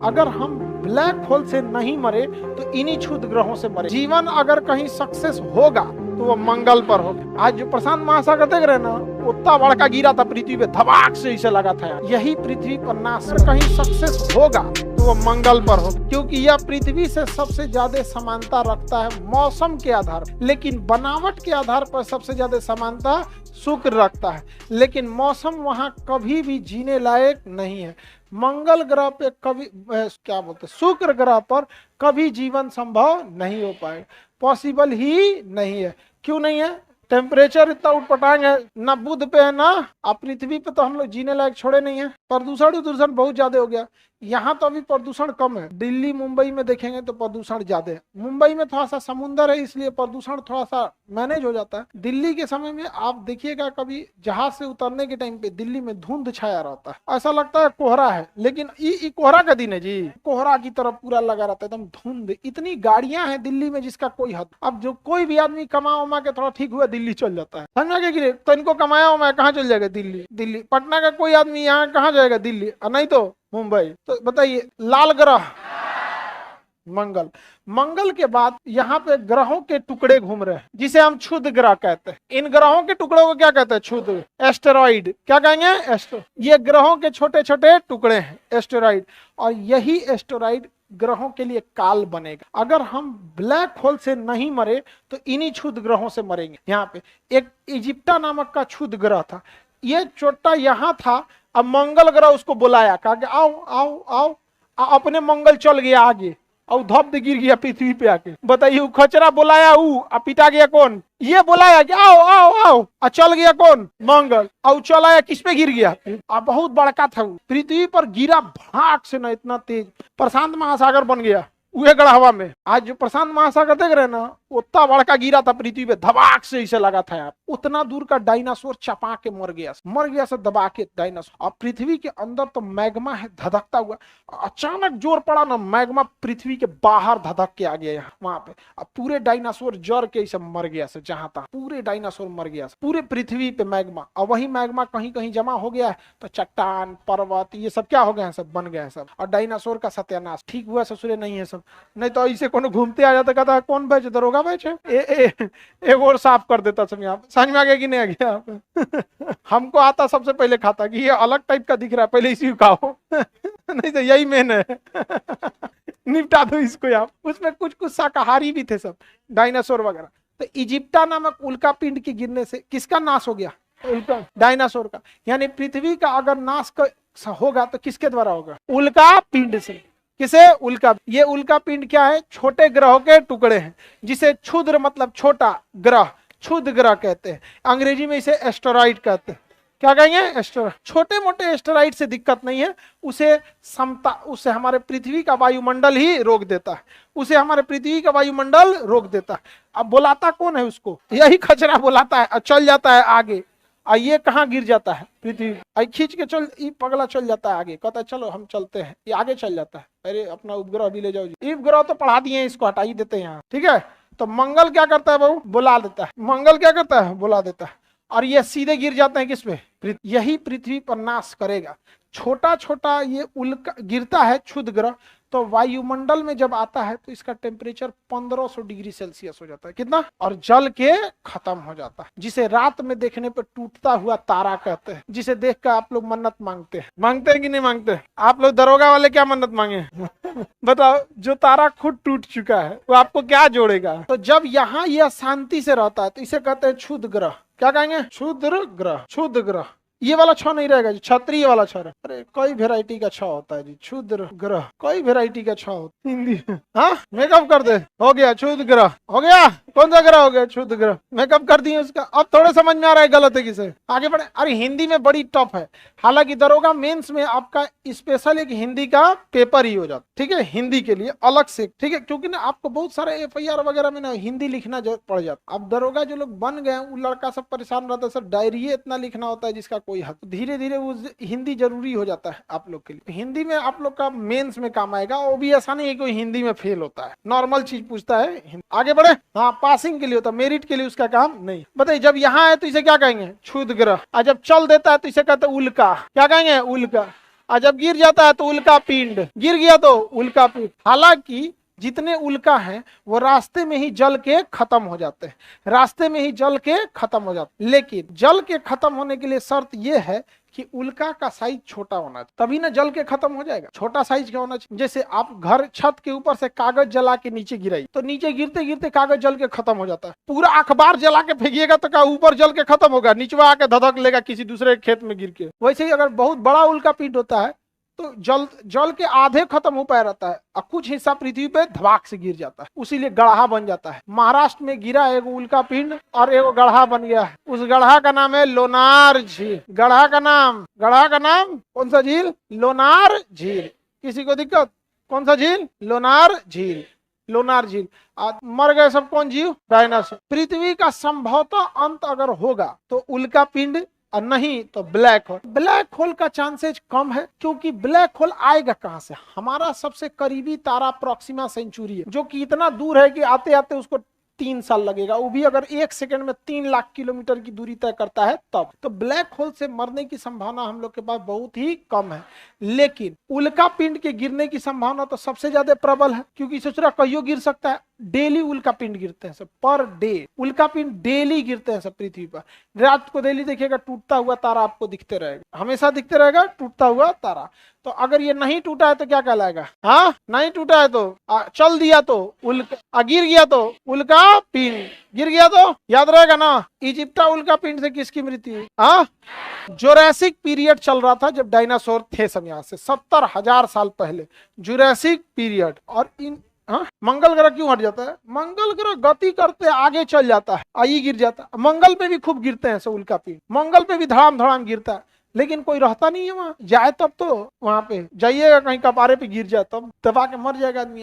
अगर हम black hole से नहीं मरे तो इन्हीं क्षुद्र ग्रहों से मरे। जीवन अगर कहीं सक्सेस होगा तो वो मंगल पर होगा। आज जो प्रशांत महासागर देख रहे हैं ना, उतना बड़का गिरा था पृथ्वी पे, धमाक से इसे लगा था। यही पृथ्वी पर नाश कहीं सक्सेस होगा तो वो मंगल पर होगा, क्योंकि यह पृथ्वी से सबसे ज्यादा समानता रखता है मौसम के आधार पर, लेकिन बनावट के आधार पर सबसे ज्यादा समानता शुक्र रखता है, लेकिन मौसम वहां कभी भी जीने लायक नहीं है। मंगल ग्रह पे कभी क्या बोलते, शुक्र ग्रह पर कभी जीवन संभव नहीं हो पाएगा, पॉसिबल ही नहीं है। क्यों नहीं है? टेम्परेचर इतना उठपटांग है ना, बुध पे है ना, अब पृथ्वी पे तो हम लोग जीने लायक छोड़े नहीं है। प्रदूषण बहुत ज्यादा हो गया। यहाँ तो अभी प्रदूषण कम है, दिल्ली मुंबई में देखेंगे तो प्रदूषण ज्यादा है। मुंबई में थोड़ा सा समुंदर है इसलिए प्रदूषण थोड़ा सा मैनेज हो जाता है। दिल्ली के समय में आप देखिएगा, कभी जहाज से उतरने के टाइम पे दिल्ली में धुंध छाया रहता है, ऐसा लगता है कोहरा है, लेकिन ये कोहरा का दिन है जी, कोहरा की तरफ पूरा लगा रहता है, एकदम धुंध। इतनी गाड़ियां हैं दिल्ली में जिसका कोई हद। अब जो कोई भी आदमी कमा उमा के थोड़ा ठीक हुआ दिल्ली चल जाता है, समझा कि तो इनको कमाया उमाया कहाँ चल जाएगा? दिल्ली। पटना का कोई आदमी यहाँ कहाँ जाएगा? दिल्ली, और नहीं तो मुंबई। तो बताइए, लाल ग्रह मंगल के बाद यहाँ पे ग्रहों के टुकड़े घूम रहे हैं जिसे हम क्षुद्र ग्रह कहते हैं। इन ग्रहों के टुकड़ों को क्या कहते हैं? क्षुद्र, एस्टेरॉइड। क्या कहेंगे? ये ग्रहों के छोटे छोटे टुकड़े हैं, एस्टेरॉइड। और यही एस्टेरॉइड ग्रहों के लिए काल बनेगा। अगर हम ब्लैक होल से नहीं मरे तो इन्हीं क्षुद्र ग्रहों से मरेंगे। यहाँ पे एक इजिप्टा नामक का क्षुद्र ग्रह था, ये छोटा यहाँ था। अब मंगल ग्रह उसको बुलाया, कहा कि आओ आओ आओ, अपने मंगल चल गया आगे और धप दे गिर गया पृथ्वी पे आके। बताइए, खचरा बुलाया पिटा गया कौन? ये बुलाया कि आओ आओ आओ, और चल गया कौन? मंगल। और चल आया, किस पे गिर गया? बहुत बड़का था वो, पृथ्वी पर गिरा भाग से ना, इतना तेज प्रशांत महासागर बन गया उहे गढ़वा में। आज जो प्रशांत महासागर देख रहे हैं ना, उतना बड़का गिरा था पृथ्वी पे, धमाक से इसे लगा था यार। उतना दूर का डायनासोर चपा के मर गया से दबा के डायनासोर। और पृथ्वी के अंदर तो मैग्मा है धधकता हुआ, अचानक जोर पड़ा ना, मैग्मा पृथ्वी के बाहर धधक के आ गया यहाँ वहां पे। अब पूरे डायनासोर जर के इसे मर गया से, जहां था पूरे डायनासोर मर गया से, पूरे पृथ्वी पे मैग्मा। और वही मैग्मा कहीं कहीं जमा हो गया है तो चट्टान पर्वत ये सब क्या हो गए हैं? सब बन गए हैं सब। और डायनासोर का सत्यानाश ठीक हुआ ससुरे नहीं है सब। नहीं तो ऐसे कोनो घूमते आ जाता, कहता है कौन बैच? दरोगा बैच है। एक और साफ कर देता सब। यहाँ समझ में आ गया कि नहीं आ गया? हमको आता सबसे पहले खाता कि ये अलग टाइप का दिख रहा है, पहले इसी को खाओ। नहीं तो यही मेन है। निपटा दो इसको यहाँ। उसमें कुछ कुछ शाकाहारी भी थे सब, डायनासोर वगैरह। तो इजिप्टा नामक उल्का पिंड के गिरने से किसका नाश हो गया? उल्का, डायनासोर का। यानी पृथ्वी का अगर नाश होगा तो किसके द्वारा होगा? उल्का पिंड से। किसे? उल्का। ये उल्का पिंड क्या है? छोटे ग्रहों के टुकड़े हैं, जिसे क्षुद्र मतलब छोटा ग्रह, क्षुद्र ग्रह कहते हैं। अंग्रेजी में इसे एस्टेरॉइड कहते हैं। क्या कहेंगे? एस्टेरॉइड। छोटे मोटे एस्टेरॉइड से दिक्कत नहीं है, उसे हमारे पृथ्वी का वायुमंडल ही रोक देता है, उसे हमारे पृथ्वी का वायुमंडल रोक देता है। अब बुलाता कौन है उसको? यही खचरा बुलाता है और चल जाता है आगे। और ये कहाँ गिर जाता है? पृथ्वी। खींच के चल, ये पगला चल जाता है आगे, कहता है चलो हम चलते हैं, ये आगे चल जाता है। अरे अपना उपग्रह भी ले जाओ जी। उपग्रह तो पढ़ा दिए हैं, इसको हटा ही देते हैं यहाँ, ठीक है। तो मंगल क्या करता है बहू? बुला देता है। मंगल क्या करता है? बुला देता है। और ये सीधे गिर जाते हैं किस पे? यही पृथ्वी पर नाश करेगा। छोटा छोटा ये उल्का गिरता है क्षुद्र ग्रह, तो वायुमंडल में जब आता है तो इसका टेम्परेचर 1500 डिग्री सेल्सियस हो जाता है। कितना? और जल के खत्म हो जाता है, जिसे रात में देखने पर टूटता हुआ तारा कहते हैं, जिसे देख कर आप लोग मन्नत मांगते हैं। मांगते हैं कि नहीं मांगते? आप लोग दरोगा वाले क्या मन्नत मांगे? बताओ, जो तारा खुद टूट चुका है वो आपको क्या जोड़ेगा? तो जब यहाँ यह शांति से रहता है तो इसे कहते हैं क्षुद्र ग्रह। क्या कहेंगे? क्षुद्र ग्रह। क्षुद्र ग्रह। ये वाला छ नहीं रहेगा जी, क्षत्रिय वाला छ। अरे कई वेराइटी का छ होता है जी, क्षुद्र ग्रह, कई वेराइटी का छ होता है। हिंदी हाँ, मेकअप कर दे, हो गया क्षुद्र ग्रह। हो गया? कौन सा ग्रह हो गया? क्षुद्र ग्रह। मेकअप कर दिए उसका। अब थोड़े समझ में आ रहा है गलत है किसे? आगे बढ़े। अरे हिंदी में बड़ी टफ है, हालांकि दरोगा मेंस में आपका स्पेशल एक हिंदी का पेपर ही हो जाता, ठीक है, हिंदी के लिए अलग से, ठीक है, क्योंकि ना आपको बहुत सारे FIR वगैरह में ना हिंदी लिखना पड़ जाता। अब दरोगा जो लोग बन गए वो लड़का सब परेशान रहता है, सर डायरी इतना लिखना होता है जिसका कोई हद। धीरे धीरे वो हिंदी जरूरी हो जाता है आप लोग के लिए। हिंदी में आप लोग का मेंस में काम आएगा। वो भी ऐसा नहीं है कोई हिंदी में फेल होता है, नॉर्मल चीज पूछता है। आगे बढ़े। हाँ, पासिंग के लिए होता है, मेरिट के लिए उसका काम नहीं। बताइए, जब यहाँ है तो इसे क्या कहेंगे? क्षुद्र ग्रह। और जब चल देता है तो इसे कहते हैं उल्का। क्या कहेंगे? उल्का। और जब गिर जाता है तो उल्का पिंड, गिर गया तो उल्का पिंड। हालांकि जितने उल्का हैं वो रास्ते में ही जल के खत्म हो जाते हैं, रास्ते में ही जल के खत्म हो जाते हैं। लेकिन जल के खत्म होने के लिए शर्त यह है कि उल्का का साइज छोटा होना चाहिए, तभी ना जल के खत्म हो जाएगा। छोटा साइज क्या होना चाहिए? जैसे आप घर छत के ऊपर से कागज जला के नीचे गिराई तो नीचे गिरते गिरते कागज जल के खत्म हो जाता है। पूरा अखबार जला के फेंकिएगा तो क्या ऊपर जल के खत्म होगा? नीचवा आके धधक लेगा किसी दूसरे खेत में गिर के। वैसे ही अगर बहुत बड़ा उल्का पिंड होता है तो जल के आधे खत्म हो पाया रहता है और कुछ हिस्सा पृथ्वी पे धमाक से गिर जाता है, उसीलिए गढ़ा बन जाता है। महाराष्ट्र में गिरा एक उल्का पिंड और एक गढ़ा बन गया है। उस गढ़ा का नाम है लोनार झील। गढ़ा का नाम कौन सा झील? लोनार झील। किसी को दिक्कत? कौन सा झील? लोनार झील। लोनार झील। मर गए सब कौन जीव? डायनासोर। पृथ्वी का संभवतः अंत अगर होगा तो उल्का पिंड और नहीं तो ब्लैक होल। ब्लैक होल का चांसेस कम है क्योंकि ब्लैक होल आएगा कहां से? हमारा सबसे करीबी तारा प्रोक्सिमा सेंचुरी है जो कि इतना दूर है कि आते आते उसको 3 साल लगेगा, वो भी अगर 1 सेकंड में 3 लाख किलोमीटर की दूरी तय करता है तब। तो ब्लैक होल से मरने की संभावना हम लोग के पास बहुत ही कम है। लेकिन उल्का पिंड के गिरने की संभावना तो सबसे ज्यादा प्रबल है क्योंकि सोच रहा कहियो गिर सकता है। डेली उल्का पिंड गिरते हैं सब, पर डे उल्का पिंड डेली गिरते हैं सब पृथ्वी पर। रात को डेली देखिएगा टूटता हुआ तारा आपको दिखते रहेगा, हमेशा दिखते रहेगा टूटता हुआ तारा। तो अगर ये नहीं टूटा है तो क्या कहलाएगा? हाँ, नहीं टूटा है तो चल दिया तो उल्का, गिर गया तो उल्का पिंड, गिर गया तो याद रहेगा ना। इजिप्टा उल्का पिंड से किसकी मृत्यु हुई? हाँ, जुरासिक पीरियड चल रहा था जब डायनासोर थे सब, यहाँ से 70,000 साल पहले जुरासिक पीरियड। और इन मंगल ग्रह क्यों हट जाता है? मंगल ग्रह गति करते आगे चल जाता है, आई गिर जाता है। मंगल पे भी खूब गिरते हैं सब उल्का पिंड, मंगल पे भी धड़ाम धड़ाम गिरता है, लेकिन कोई रहता नहीं है वहां। जाए तब तो वहां पे जाइएगा कहीं कपारे पे गिर जाए तब दबा के मर जाएगा आदमी।